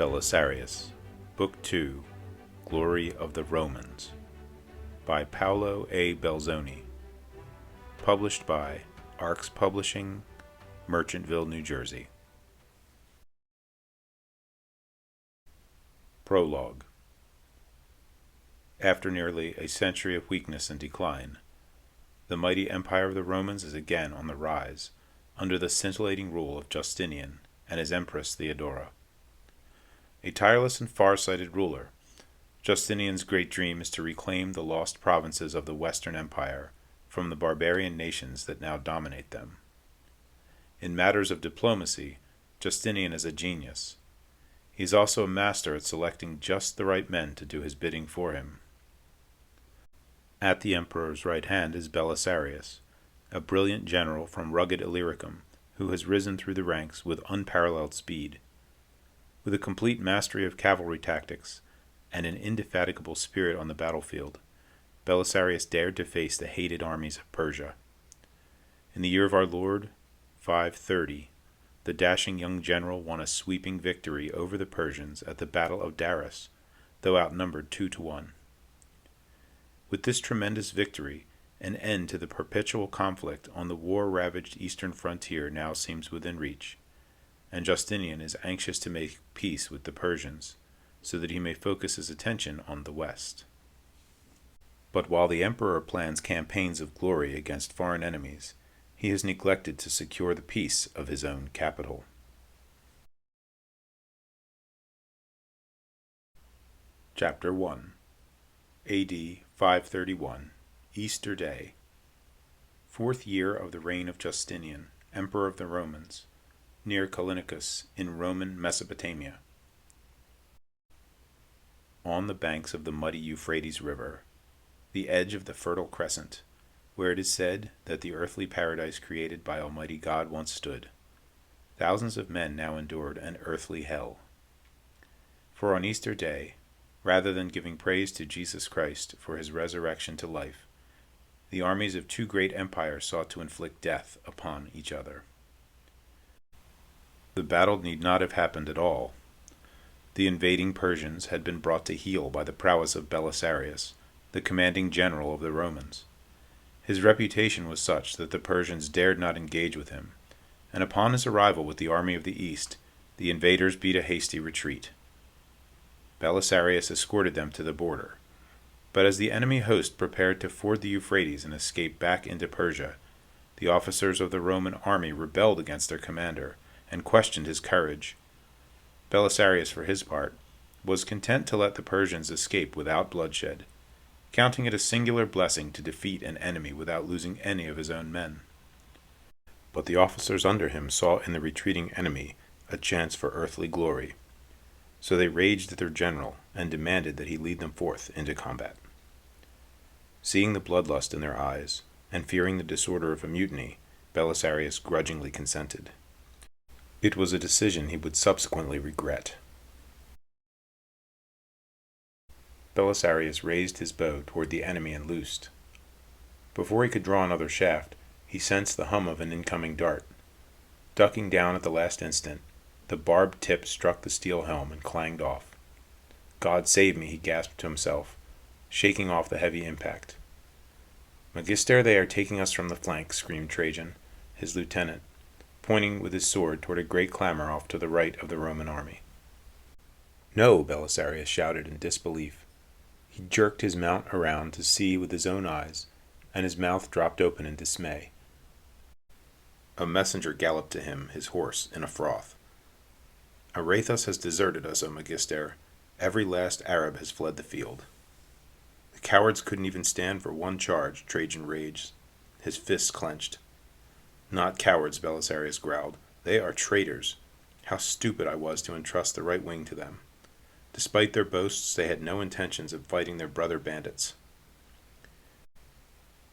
Belisarius, Book 2, Glory of the Romans, by Paolo A. Belzoni, published by Arx Publishing, Merchantville, New Jersey. Prologue. After nearly a century of weakness and decline, the mighty empire of the Romans is again on the rise, under the scintillating rule of Justinian and his empress Theodora. A tireless and far-sighted ruler, Justinian's great dream is to reclaim the lost provinces of the Western Empire from the barbarian nations that now dominate them. In matters of diplomacy, Justinian is a genius. He is also a master at selecting just the right men to do his bidding for him. At the emperor's right hand is Belisarius, a brilliant general from rugged Illyricum, who has risen through the ranks with unparalleled speed. With a complete mastery of cavalry tactics and an indefatigable spirit on the battlefield, Belisarius dared to face the hated armies of Persia. In the year of our Lord, 530, the dashing young general won a sweeping victory over the Persians at the Battle of Daras, though outnumbered 2-1. With this tremendous victory, an end to the perpetual conflict on the war-ravaged eastern frontier now seems within reach, and Justinian is anxious to make peace with the Persians, so that he may focus his attention on the west. But while the emperor plans campaigns of glory against foreign enemies, he has neglected to secure the peace of his own capital. Chapter 1. A.D. 531, Easter Day, 4th year of the reign of Justinian, Emperor of the Romans, near Callinicus in Roman Mesopotamia. On the banks of the muddy Euphrates River, the edge of the Fertile Crescent, where it is said that the earthly paradise created by Almighty God once stood, thousands of men now endured an earthly hell. For on Easter Day, rather than giving praise to Jesus Christ for his resurrection to life, the armies of two great empires sought to inflict death upon each other. The battle need not have happened at all. The invading Persians had been brought to heel by the prowess of Belisarius, the commanding general of the Romans. His reputation was such that the Persians dared not engage with him, and upon his arrival with the army of the East, the invaders beat a hasty retreat. Belisarius escorted them to the border, but as the enemy host prepared to ford the Euphrates and escape back into Persia, the officers of the Roman army rebelled against their commander and questioned his courage. Belisarius, for his part, was content to let the Persians escape without bloodshed, counting it a singular blessing to defeat an enemy without losing any of his own men. But the officers under him saw in the retreating enemy a chance for earthly glory, so they raged at their general and demanded that he lead them forth into combat. Seeing the bloodlust in their eyes, and fearing the disorder of a mutiny, Belisarius grudgingly consented. It was a decision he would subsequently regret. Belisarius raised his bow toward the enemy and loosed. Before he could draw another shaft, he sensed the hum of an incoming dart. Ducking down at the last instant, the barbed tip struck the steel helm and clanged off. "God save me," he gasped to himself, shaking off the heavy impact. "Magister, they are taking us from the flank," screamed Trajan, his lieutenant, pointing with his sword toward a great clamor off to the right of the Roman army. "No," Belisarius shouted in disbelief. He jerked his mount around to see with his own eyes, and his mouth dropped open in dismay. A messenger galloped to him, his horse in a froth. "Areithus has deserted us, O Magister. Every last Arab has fled the field." "The cowards couldn't even stand for one charge," Trajan raged, his fists clenched. "Not cowards," Belisarius growled. "They are traitors. How stupid I was to entrust the right wing to them. Despite their boasts, they had no intentions of fighting their brother bandits."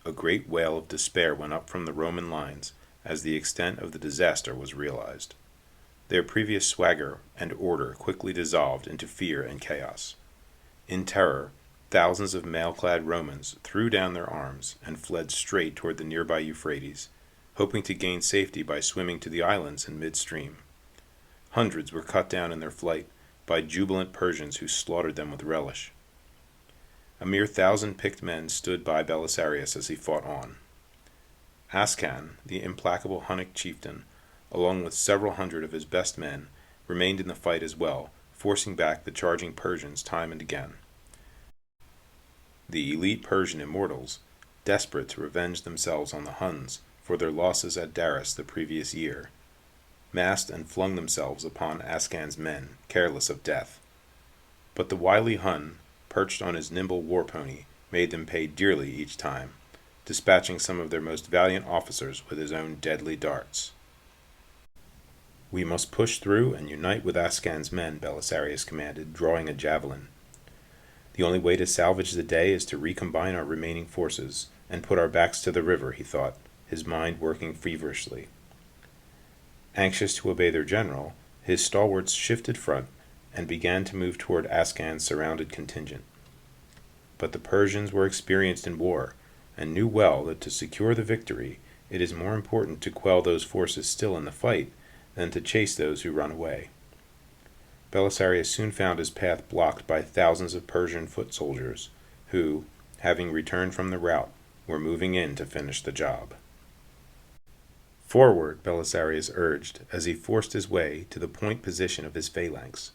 A great wail of despair went up from the Roman lines as the extent of the disaster was realized. Their previous swagger and order quickly dissolved into fear and chaos. In terror, thousands of mail-clad Romans threw down their arms and fled straight toward the nearby Euphrates, hoping to gain safety by swimming to the islands in midstream. Hundreds were cut down in their flight by jubilant Persians who slaughtered them with relish. A mere 1,000 picked men stood by Belisarius as he fought on. Ascan, the implacable Hunnic chieftain, along with several hundred of his best men, remained in the fight as well, forcing back the charging Persians time and again. The elite Persian immortals, desperate to revenge themselves on the Huns for their losses at Daras the previous year, massed and flung themselves upon Ascan's men, careless of death. But the wily Hun, perched on his nimble war-pony, made them pay dearly each time, dispatching some of their most valiant officers with his own deadly darts. "We must push through and unite with Ascan's men," Belisarius commanded, drawing a javelin. "The only way to salvage the day is to recombine our remaining forces, and put our backs to the river," he thought, his mind working feverishly. Anxious to obey their general, his stalwarts shifted front and began to move toward Ascan's surrounded contingent. But the Persians were experienced in war, and knew well that to secure the victory it is more important to quell those forces still in the fight than to chase those who run away. Belisarius soon found his path blocked by thousands of Persian foot soldiers, who, having returned from the rout, were moving in to finish the job. "Forward," Belisarius urged, as he forced his way to the point position of his phalanx.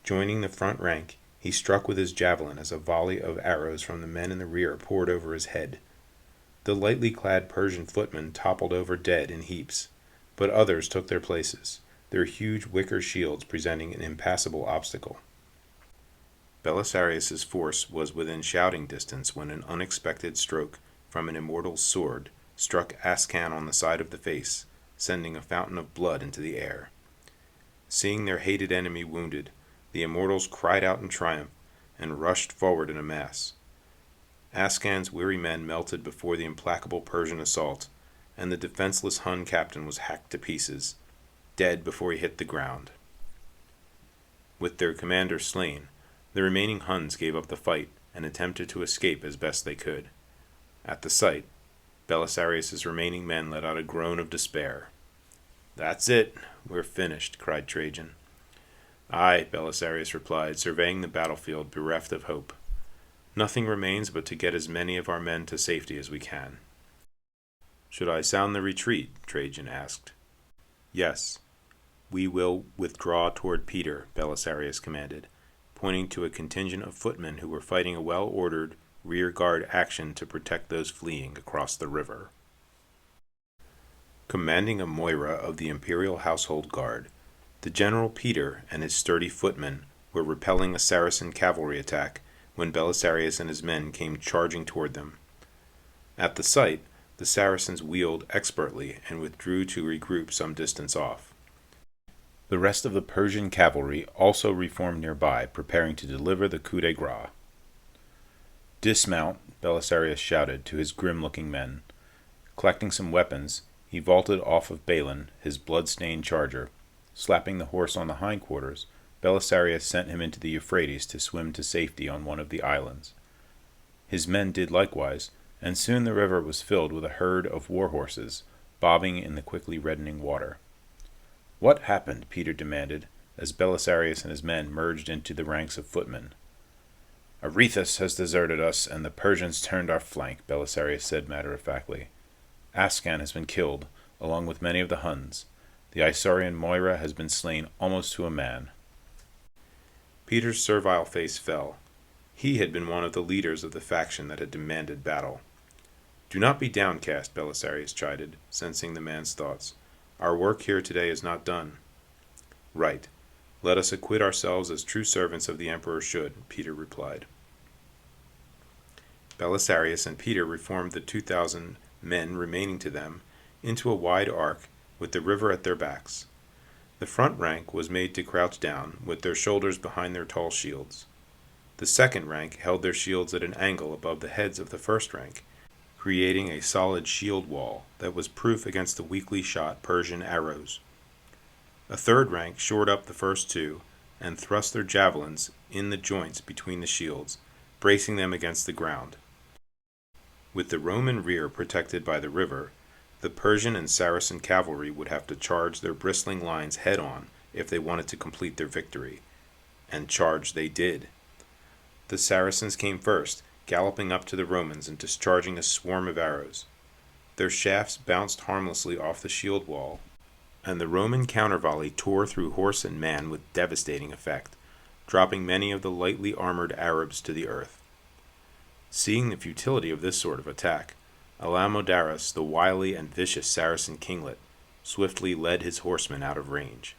Joining the front rank, he struck with his javelin as a volley of arrows from the men in the rear poured over his head. The lightly clad Persian footmen toppled over dead in heaps, but others took their places, their huge wicker shields presenting an impassable obstacle. Belisarius's force was within shouting distance when an unexpected stroke from an immortal's sword struck Ascan on the side of the face, sending a fountain of blood into the air. Seeing their hated enemy wounded, the immortals cried out in triumph and rushed forward in a mass. Ascan's weary men melted before the implacable Persian assault, and the defenseless Hun captain was hacked to pieces, dead before he hit the ground. With their commander slain, the remaining Huns gave up the fight and attempted to escape as best they could. At the sight, Belisarius's remaining men let out a groan of despair. "That's it, we're finished," cried Trajan. "Aye," Belisarius replied, surveying the battlefield bereft of hope. "Nothing remains but to get as many of our men to safety as we can." "Should I sound the retreat?" Trajan asked. "Yes. We will withdraw toward Peter," Belisarius commanded, pointing to a contingent of footmen who were fighting a well-ordered rear-guard action to protect those fleeing across the river. Commanding a Moira of the imperial household guard, the general Peter and his sturdy footmen were repelling a Saracen cavalry attack when Belisarius and his men came charging toward them. At the sight, the Saracens wheeled expertly and withdrew to regroup some distance off. The rest of the Persian cavalry also reformed nearby, preparing to deliver the coup de grace. "Dismount," Belisarius shouted to his grim-looking men. Collecting some weapons, he vaulted off of Balin, his blood-stained charger. Slapping the horse on the hindquarters, Belisarius sent him into the Euphrates to swim to safety on one of the islands. His men did likewise, and soon the river was filled with a herd of war horses, bobbing in the quickly reddening water. "What happened?" Peter demanded, as Belisarius and his men merged into the ranks of footmen. "Aretas has deserted us, and the Persians turned our flank," Belisarius said matter-of-factly. "Ascan has been killed, along with many of the Huns. The Isaurian Moira has been slain almost to a man." Peter's servile face fell. He had been one of the leaders of the faction that had demanded battle. "Do not be downcast," Belisarius chided, sensing the man's thoughts. "Our work here today is not done." "Right. Let us acquit ourselves as true servants of the emperor should," Peter replied. Belisarius and Peter reformed the 2,000 men remaining to them into a wide arc with the river at their backs. The front rank was made to crouch down, with their shoulders behind their tall shields. The second rank held their shields at an angle above the heads of the first rank, creating a solid shield wall that was proof against the weakly shot Persian arrows. A third rank shored up the first two, and thrust their javelins in the joints between the shields, bracing them against the ground. With the Roman rear protected by the river, the Persian and Saracen cavalry would have to charge their bristling lines head-on if they wanted to complete their victory, And charge they did. The Saracens came first, galloping up to the Romans and discharging a swarm of arrows. Their shafts bounced harmlessly off the shield wall, and the Roman counter-volley tore through horse and man with devastating effect, dropping many of the lightly armored Arabs to the earth. Seeing the futility of this sort of attack, Alamodarus, the wily and vicious Saracen kinglet, swiftly led his horsemen out of range.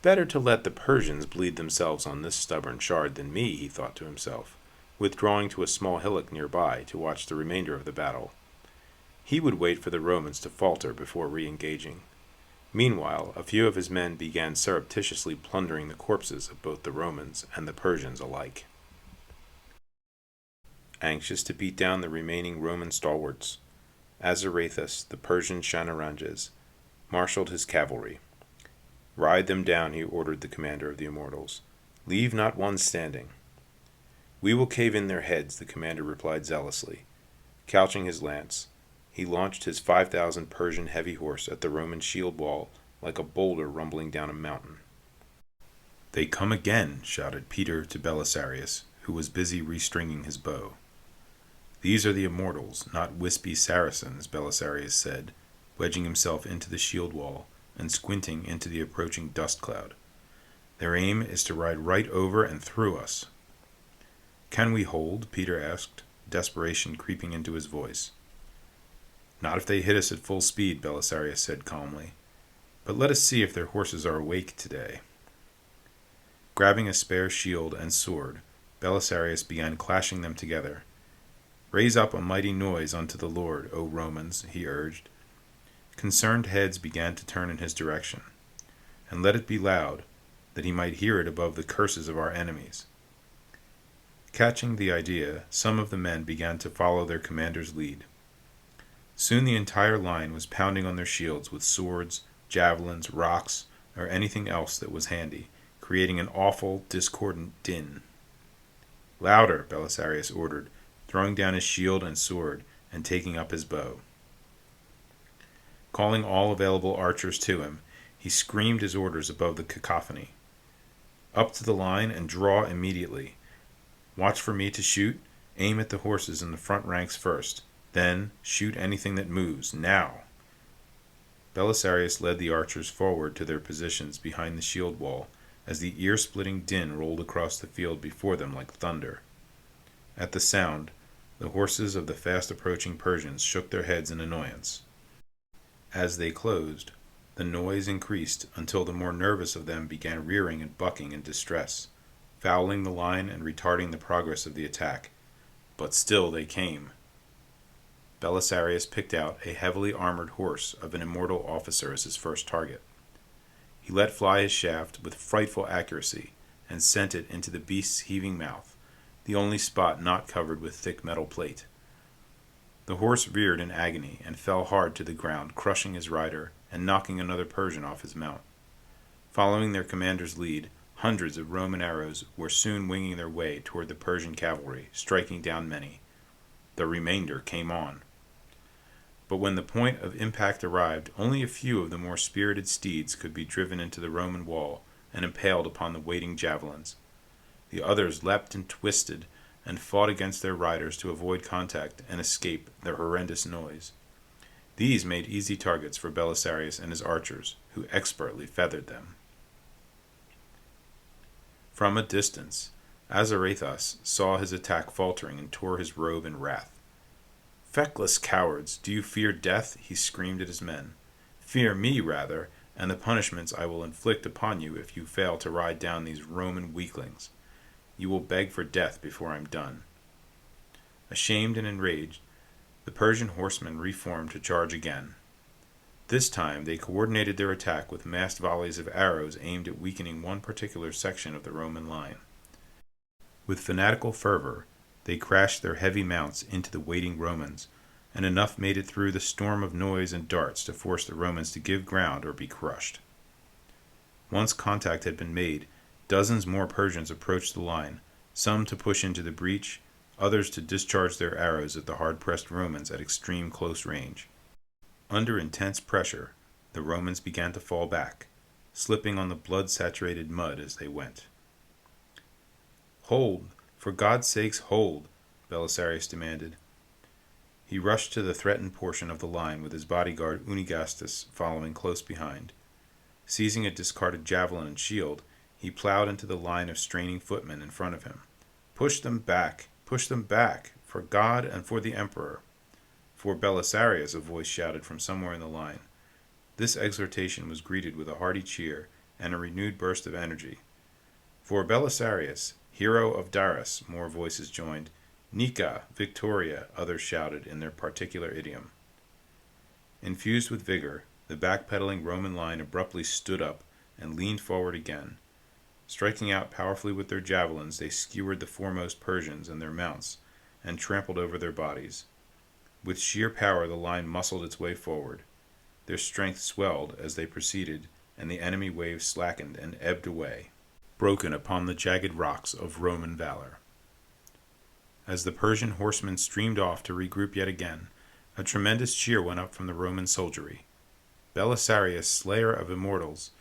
Better to let the Persians bleed themselves on this stubborn shard than me, he thought to himself, withdrawing to a small hillock nearby to watch the remainder of the battle. He would wait for the Romans to falter before re-engaging. Meanwhile, a few of his men began surreptitiously plundering the corpses of both the Romans and the Persians alike. Anxious to beat down the remaining Roman stalwarts, Azarathus, the Persian Shanaranges, marshaled his cavalry. "Ride them down," he ordered the commander of the Immortals. "Leave not one standing." "We will cave in their heads," the commander replied zealously. Couching his lance, he launched his 5,000 Persian heavy horse at the Roman shield wall like a boulder rumbling down a mountain. "They come again," shouted Peter to Belisarius, who was busy restringing his bow. "These are the Immortals, not wispy Saracens," Belisarius said, wedging himself into the shield wall and squinting into the approaching dust cloud. "Their aim is to ride right over and through us." "Can we hold?" Peter asked, desperation creeping into his voice. "Not if they hit us at full speed," Belisarius said calmly. "But let us see if their horses are awake today." Grabbing a spare shield and sword, Belisarius began clashing them together. "Raise up a mighty noise unto the Lord, O Romans," he urged. Concerned heads began to turn in his direction. "And let it be loud, that he might hear it above the curses of our enemies." Catching the idea, some of the men began to follow their commander's lead. Soon the entire line was pounding on their shields with swords, javelins, rocks, or anything else that was handy, creating an awful, discordant din. "Louder," Belisarius ordered, throwing down his shield and sword and taking up his bow. Calling all available archers to him, he screamed his orders above the cacophony. "Up to the line and draw immediately. Watch for me to shoot. Aim at the horses in the front ranks first. Then shoot anything that moves, now." Belisarius led the archers forward to their positions behind the shield wall as the ear-splitting din rolled across the field before them like thunder. At the sound, the horses of the fast-approaching Persians shook their heads in annoyance. As they closed, the noise increased until the more nervous of them began rearing and bucking in distress, fouling the line and retarding the progress of the attack. But still they came. Belisarius picked out a heavily armored horse of an immortal officer as his first target. He let fly his shaft with frightful accuracy and sent it into the beast's heaving mouth, the only spot not covered with thick metal plate. The horse reared in agony and fell hard to the ground, crushing his rider and knocking another Persian off his mount. Following their commander's lead, hundreds of Roman arrows were soon winging their way toward the Persian cavalry, striking down many. The remainder came on. But when the point of impact arrived, only a few of the more spirited steeds could be driven into the Roman wall and impaled upon the waiting javelins. The others leapt and twisted and fought against their riders to avoid contact and escape the horrendous noise. These made easy targets for Belisarius and his archers, who expertly feathered them. From a distance, Azarathus saw his attack faltering and tore his robe in wrath. "Feckless cowards, do you fear death?" he screamed at his men. "Fear me, rather, and the punishments I will inflict upon you if you fail to ride down these Roman weaklings. You will beg for death before I'm done." Ashamed and enraged, the Persian horsemen reformed to charge again. This time they coordinated their attack with massed volleys of arrows aimed at weakening one particular section of the Roman line. With fanatical fervor, they crashed their heavy mounts into the waiting Romans, and enough made it through the storm of noise and darts to force the Romans to give ground or be crushed. Once contact had been made, dozens more Persians approached the line, some to push into the breach, others to discharge their arrows at the hard-pressed Romans at extreme close range. Under intense pressure, the Romans began to fall back, slipping on the blood-saturated mud as they went. "Hold! For God's sakes, hold!" Belisarius demanded. He rushed to the threatened portion of the line with his bodyguard Unigastus following close behind. Seizing a discarded javelin and shield, he plowed into the line of straining footmen in front of him. "Push them back! Push them back! For God and for the Emperor!" "For Belisarius," a voice shouted from somewhere in the line. This exhortation was greeted with a hearty cheer and a renewed burst of energy. "For Belisarius, hero of Daras," more voices joined. "Nica, Victoria," others shouted in their particular idiom. Infused with vigor, the backpedaling Roman line abruptly stood up and leaned forward again. Striking out powerfully with their javelins, they skewered the foremost Persians and their mounts, and trampled over their bodies. With sheer power the line muscled its way forward. Their strength swelled as they proceeded, and the enemy wave slackened and ebbed away, broken upon the jagged rocks of Roman valor. As the Persian horsemen streamed off to regroup yet again, a tremendous cheer went up from the Roman soldiery. "Belisarius, slayer of immortals!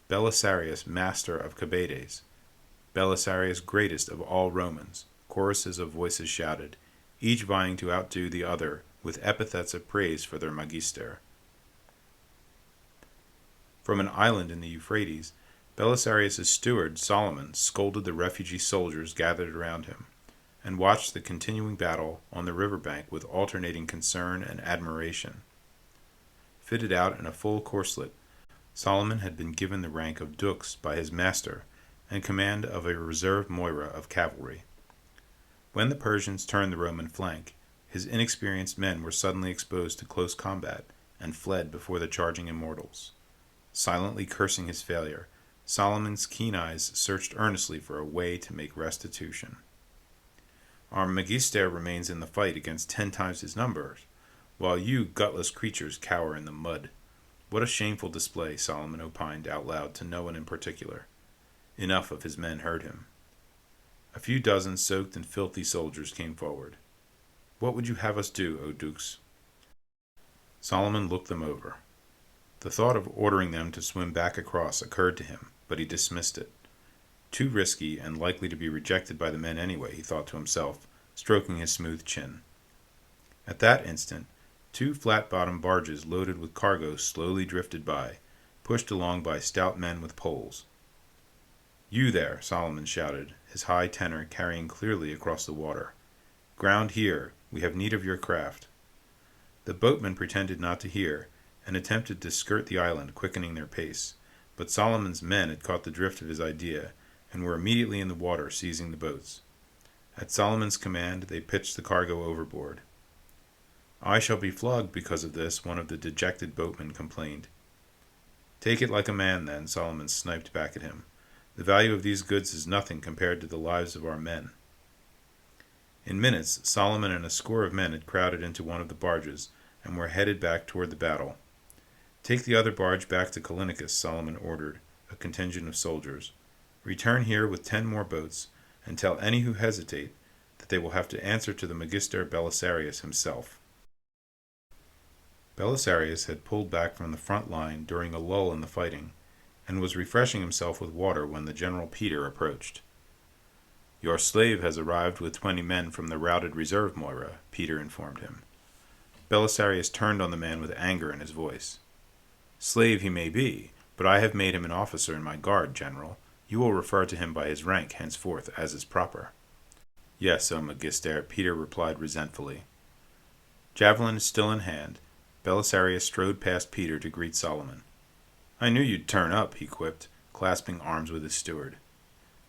Belisarius, master of Cabades! Belisarius, greatest of all Romans!" Choruses of voices shouted, each vying to outdo the other with epithets of praise for their magister. From an island in the Euphrates, Belisarius' steward, Solomon, scolded the refugee soldiers gathered around him, and watched the continuing battle on the riverbank with alternating concern and admiration. Fitted out in a full corslet, Solomon had been given the rank of dux by his master and command of a reserve moira of cavalry. When the Persians turned the Roman flank, his inexperienced men were suddenly exposed to close combat and fled before the charging immortals. Silently cursing his failure, Solomon's keen eyes searched earnestly for a way to make restitution. "Our magister remains in the fight against 10 times his numbers, while you gutless creatures cower in the mud. What a shameful display," Solomon opined out loud to no one in particular. Enough of his men heard him. A few dozen soaked and filthy soldiers came forward. "What would you have us do, O dux?" Solomon looked them over. The thought of ordering them to swim back across occurred to him, but he dismissed it. Too risky and likely to be rejected by the men anyway, he thought to himself, stroking his smooth chin. At that instant, 2 flat-bottomed barges loaded with cargo slowly drifted by, pushed along by stout men with poles. "You there," Solomon shouted, his high tenor carrying clearly across the water. "Ground here. We have need of your craft." The boatmen pretended not to hear, and attempted to skirt the island, quickening their pace, but Solomon's men had caught the drift of his idea, and were immediately in the water seizing the boats. At Solomon's command they pitched the cargo overboard. "I shall be flogged because of this," one of the dejected boatmen complained. "Take it like a man, then," Solomon sniped back at him. "The value of these goods is nothing compared to the lives of our men." In minutes, Solomon and a score of men had crowded into one of the barges, and were headed back toward the battle. "Take the other barge back to Callinicus," Solomon ordered a contingent of soldiers. "Return here with 10 more boats, and tell any who hesitate that they will have to answer to the magister Belisarius himself." Belisarius had pulled back from the front line during a lull in the fighting, and was refreshing himself with water when the General Peter approached. "Your slave has arrived with 20 men from the routed reserve moira," Peter informed him. Belisarius turned on the man with anger in his voice. "Slave he may be, but I have made him an officer in my guard, General. You will refer to him by his rank henceforth, as is proper." "Yes, O magister," Peter replied resentfully. Javelin still in hand, Belisarius strode past Peter to greet Solomon. "I knew you'd turn up," he quipped, clasping arms with his steward.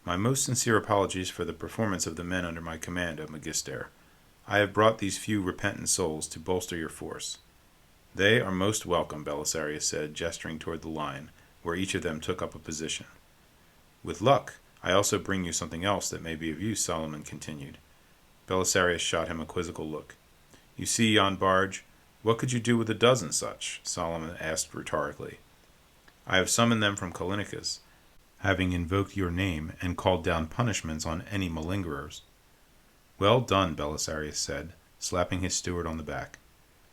"My most sincere apologies for the performance of the men under my command, O magister. I have brought these few repentant souls to bolster your force." "They are most welcome," Belisarius said, gesturing toward the line, where each of them took up a position. "With luck, I also bring you something else that may be of use," Solomon continued. Belisarius shot him a quizzical look. "You see yon barge? What could you do with a dozen such?" Solomon asked rhetorically. "I have summoned them from Callinicus, having invoked your name and called down punishments on any malingerers." "Well done," Belisarius said, slapping his steward on the back.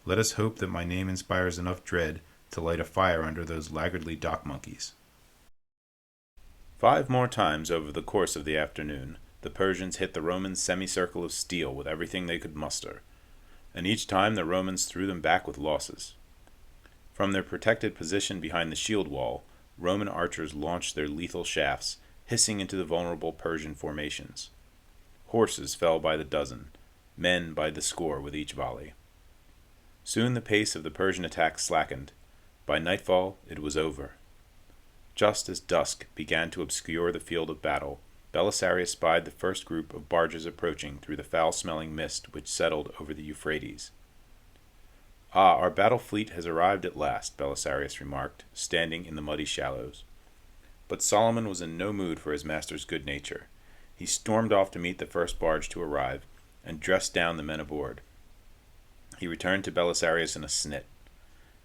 "Let us hope that my name inspires enough dread to light a fire under those laggardly dock monkeys." 5 more times over the course of the afternoon, the Persians hit the Romans' semicircle of steel with everything they could muster, and each time the Romans threw them back with losses. From their protected position behind the shield wall, Roman archers launched their lethal shafts, hissing into the vulnerable Persian formations. Horses fell by the dozen, men by the score with each volley. Soon the pace of the Persian attack slackened. By nightfall it was over. Just as dusk began to obscure the field of battle, Belisarius spied the first group of barges approaching through the foul-smelling mist which settled over the Euphrates. "Ah, our battle fleet has arrived at last," Belisarius remarked, standing in the muddy shallows. But Solomon was in no mood for his master's good nature. He stormed off to meet the first barge to arrive, and dressed down the men aboard. He returned to Belisarius in a snit.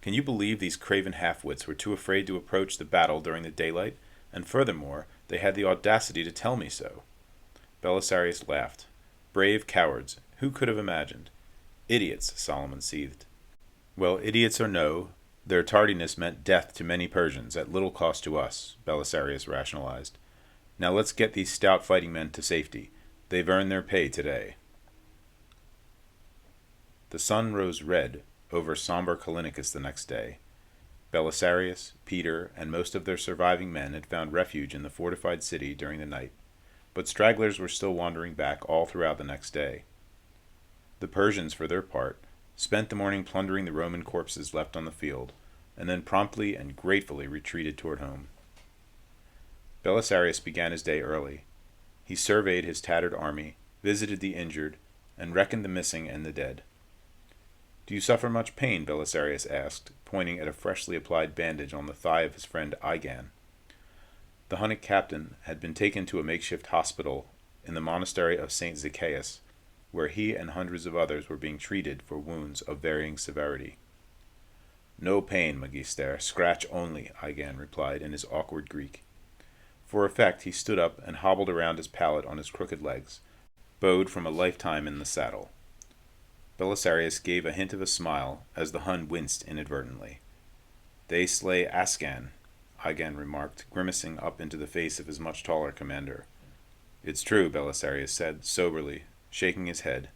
"Can you believe these craven half-wits were too afraid to approach the battle during the daylight, and furthermore, they had the audacity to tell me so?" Belisarius laughed. "Brave cowards, who could have imagined?" "Idiots," Solomon seethed. "Well, idiots or no, their tardiness meant death to many Persians, at little cost to us," Belisarius rationalized. "Now let's get these stout fighting men to safety. They've earned their pay today." The sun rose red over somber Callinicus the next day. Belisarius, Peter, and most of their surviving men had found refuge in the fortified city during the night, but stragglers were still wandering back all throughout the next day. The Persians, for their part, spent the morning plundering the Roman corpses left on the field, and then promptly and gratefully retreated toward home. Belisarius began his day early. He surveyed his tattered army, visited the injured, and reckoned the missing and the dead. "Do you suffer much pain?" Belisarius asked, pointing at a freshly applied bandage on the thigh of his friend Igan. The Hunnic captain had been taken to a makeshift hospital in the monastery of St. Zacchaeus, where he and hundreds of others were being treated for wounds of varying severity. "No pain, Magister, scratch only," Igan replied in his awkward Greek. For effect, he stood up and hobbled around his pallet on his crooked legs, bowed from a lifetime in the saddle. Belisarius gave a hint of a smile as the Hun winced inadvertently. "They slay Ascan," Igan remarked, grimacing up into the face of his much taller commander. "It's true," Belisarius said, soberly, shaking his head.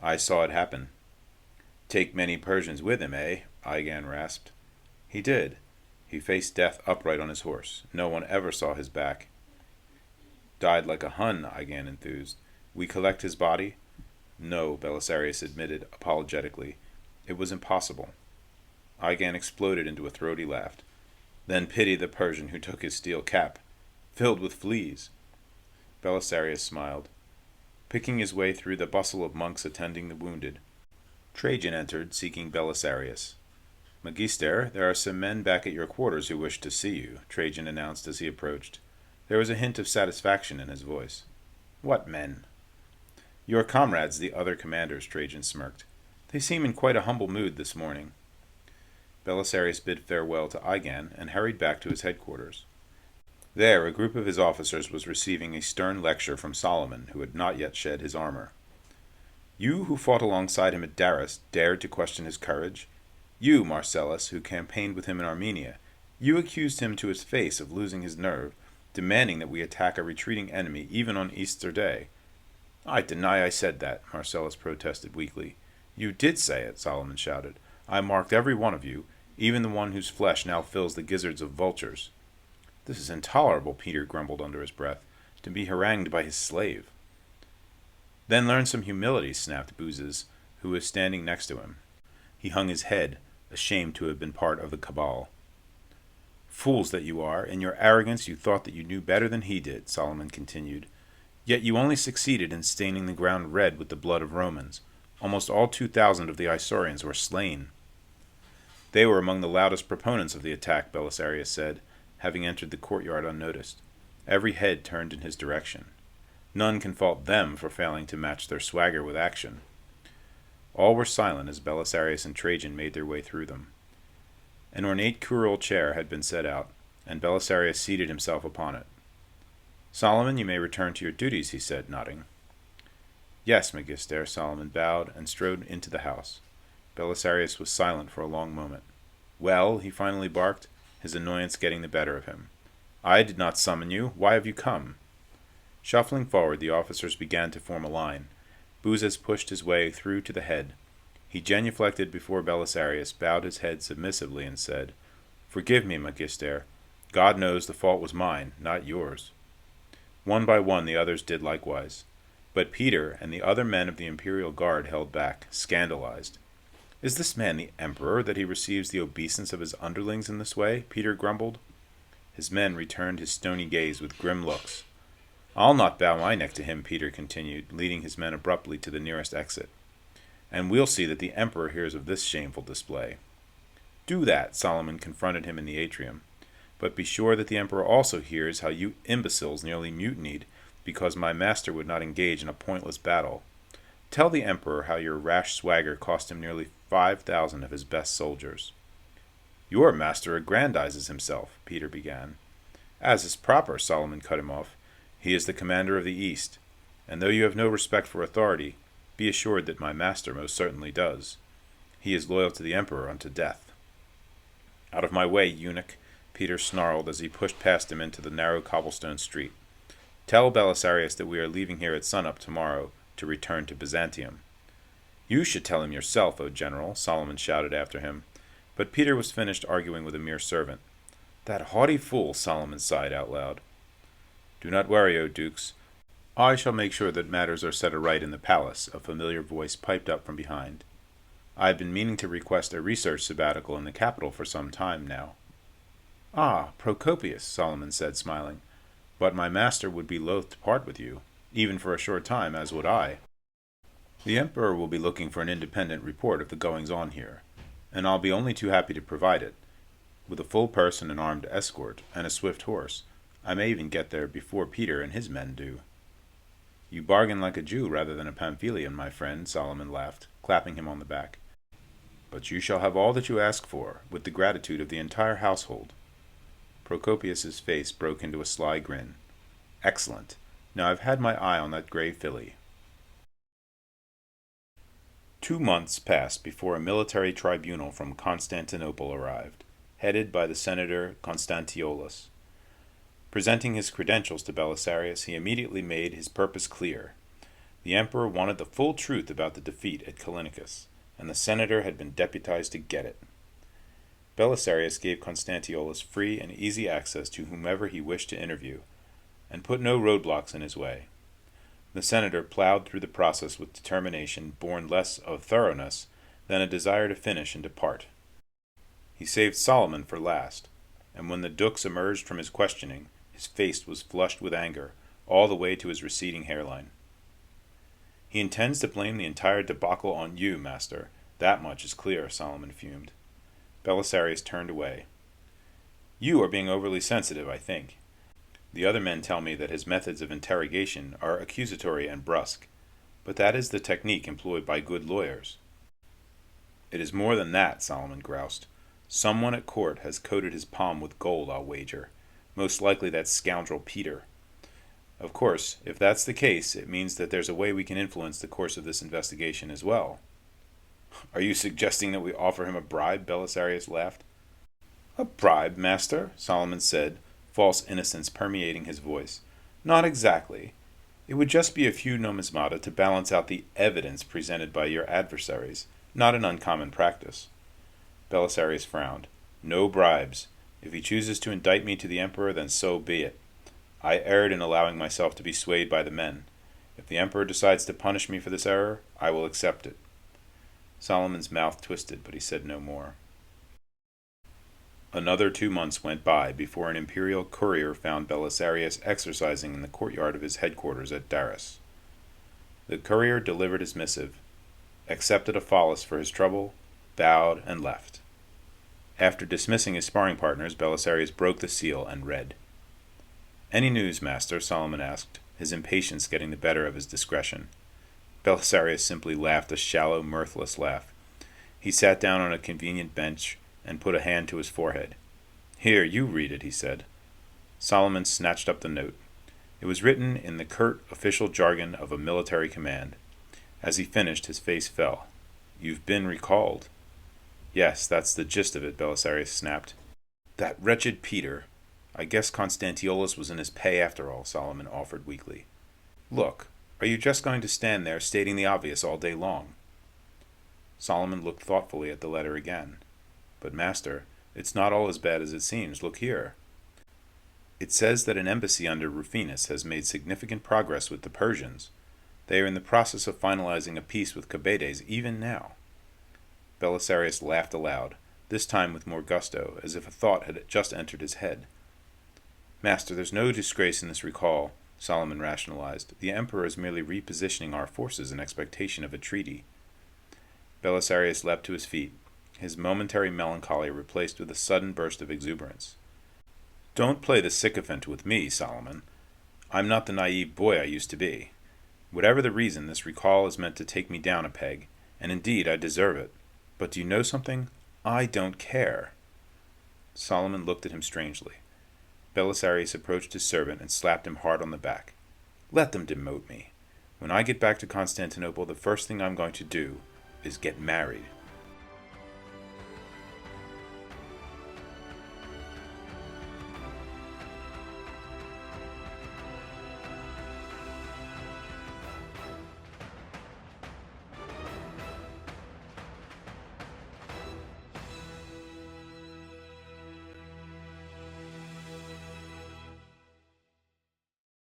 "I saw it happen." "Take many Persians with him, eh?" Igan rasped. "He did. He faced death upright on his horse. No one ever saw his back." "Died like a Hun," Igan enthused. "We collect his body?" "No," Belisarius admitted apologetically. "It was impossible." Igan exploded into a throaty laugh. "Then pity the Persian who took his steel cap, filled with fleas." Belisarius smiled. Picking his way through the bustle of monks attending the wounded, Trajan entered, seeking Belisarius. "Magister, there are some men back at your quarters who wish to see you," Trajan announced as he approached. There was a hint of satisfaction in his voice. "What men?" "Your comrades, the other commanders," Trajan smirked. "They seem in quite a humble mood this morning." Belisarius bid farewell to Igan and hurried back to his headquarters. There, a group of his officers was receiving a stern lecture from Solomon, who had not yet shed his armor. "You who fought alongside him at Daras dared to question his courage? You, Marcellus, who campaigned with him in Armenia, you accused him to his face of losing his nerve, demanding that we attack a retreating enemy even on Easter Day." "I deny I said that," Marcellus protested weakly. "You did say it," Solomon shouted. "I marked every one of you, even the one whose flesh now fills the gizzards of vultures." "This is intolerable," Peter grumbled under his breath, "to be harangued by his slave." "Then learn some humility," snapped Bouzes, who was standing next to him. He hung his head, ashamed to have been part of the cabal. "Fools that you are, in your arrogance you thought that you knew better than he did," Solomon continued. "Yet you only succeeded in staining the ground red with the blood of Romans. Almost all 2,000 of the Isaurians were slain." "They were among the loudest proponents of the attack," Belisarius said, having entered the courtyard unnoticed. Every head turned in his direction. None can fault them for failing to match their swagger with action. All were silent as Belisarius and Trajan made their way through them. An ornate curule chair had been set out, and Belisarius seated himself upon it. "Solomon, you may return to your duties," he said, nodding. "Yes, Magister," Solomon bowed and strode into the house. Belisarius was silent for a long moment. "Well," he finally barked, his annoyance getting the better of him. "I did not summon you. Why have you come?" Shuffling forward, the officers began to form a line. Buzas pushed his way through to the head. He genuflected before Belisarius, bowed his head submissively, and said, "Forgive me, Magister. God knows the fault was mine, not yours." One by one the others did likewise. But Peter and the other men of the imperial guard held back, scandalized. "Is this man the emperor, that he receives the obeisance of his underlings in this way?" Peter grumbled. His men returned his stony gaze with grim looks. "I'll not bow my neck to him," Peter continued, leading his men abruptly to the nearest exit. "And we'll see that the emperor hears of this shameful display." "Do that," Solomon confronted him in the atrium. "But be sure that the emperor also hears how you imbeciles nearly mutinied because my master would not engage in a pointless battle. Tell the emperor how your rash swagger cost him nearly 5,000 of his best soldiers." "Your master aggrandizes himself," Peter began. "As is proper," Solomon cut him off. "He is the commander of the East, and though you have no respect for authority, be assured that my master most certainly does. He is loyal to the emperor unto death." "Out of my way, eunuch," Peter snarled as he pushed past him into the narrow cobblestone street. "Tell Belisarius that we are leaving here at sunup tomorrow to return to Byzantium." "You should tell him yourself, O general," Solomon shouted after him. But Peter was finished arguing with a mere servant. "That haughty fool," Solomon sighed out loud. "Do not worry, O dukes. I shall make sure that matters are set aright in the palace," a familiar voice piped up from behind. "I have been meaning to request a research sabbatical in the capital for some time now." "Ah, Procopius," Solomon said, smiling. "But my master would be loath to part with you, even for a short time, as would I. The emperor will be looking for an independent report of the goings-on here, and I'll be only too happy to provide it. With a full purse and an armed escort, and a swift horse, I may even get there before Peter and his men do." "You bargain like a Jew rather than a Pamphylian, my friend," Solomon laughed, clapping him on the back. "But you shall have all that you ask for, with the gratitude of the entire household." Procopius's face broke into a sly grin. "Excellent. Now I've had my eye on that gray filly." 2 months passed before a military tribunal from Constantinople arrived, headed by the senator Constantiolus. Presenting his credentials to Belisarius, he immediately made his purpose clear. The emperor wanted the full truth about the defeat at Callinicus, and the senator had been deputized to get it. Belisarius gave Constantiolus free and easy access to whomever he wished to interview, and put no roadblocks in his way. The senator plowed through the process with determination born less of thoroughness than a desire to finish and depart. He saved Solomon for last, and when the dux emerged from his questioning, his face was flushed with anger, all the way to his receding hairline. "He intends to blame the entire debacle on you, master. That much is clear," Solomon fumed. Belisarius turned away. "You are being overly sensitive, I think. The other men tell me that his methods of interrogation are accusatory and brusque, but that is the technique employed by good lawyers." "It is more than that," Solomon groused. "Someone at court has coated his palm with gold, I'll wager. Most likely that scoundrel Peter. Of course, if that's the case, it means that there's a way we can influence the course of this investigation as well." "Are you suggesting that we offer him a bribe?" Belisarius laughed. "A bribe, master?" Solomon said, false innocence permeating his voice. "Not exactly. It would just be a few numismata to balance out the evidence presented by your adversaries, not an uncommon practice." Belisarius frowned. "No bribes. If he chooses to indict me to the emperor, then so be it. I erred in allowing myself to be swayed by the men. If the emperor decides to punish me for this error, I will accept it." Solomon's mouth twisted, but he said no more. Another 2 months went by before an imperial courier found Belisarius exercising in the courtyard of his headquarters at Daris. The courier delivered his missive, accepted a follis for his trouble, bowed, and left. After dismissing his sparring partners, Belisarius broke the seal and read. "Any news, master?" Solomon asked, his impatience getting the better of his discretion. Belisarius simply laughed a shallow, mirthless laugh. He sat down on a convenient bench and put a hand to his forehead. "Here, you read it," he said. Solomon snatched up the note. It was written in the curt official jargon of a military command. As he finished, his face fell. "You've been recalled." "Yes, that's the gist of it," Belisarius snapped. "That wretched Peter. I guess Constantiolus was in his pay after all," Solomon offered weakly. Look, are you just going to stand there stating the obvious all day long?" Solomon looked thoughtfully at the letter again. "But, master, it's not all as bad as it seems. Look here. It says that an embassy under Rufinus has made significant progress with the Persians. They are in the process of finalizing a peace with Cabates even now." Belisarius laughed aloud, this time with more gusto, as if a thought had just entered his head. "Master, there's no disgrace in this recall," Solomon rationalized. "The emperor is merely repositioning our forces in expectation of a treaty." Belisarius leapt to his feet, his momentary melancholy replaced with a sudden burst of exuberance. "Don't play the sycophant with me, Solomon. I'm not the naive boy I used to be. Whatever the reason, this recall is meant to take me down a peg, and indeed I deserve it. But do you know something? I don't care." Solomon looked at him strangely. Belisarius approached his servant and slapped him hard on the back. "Let them demote me. When I get back to Constantinople, the first thing I'm going to do is get married."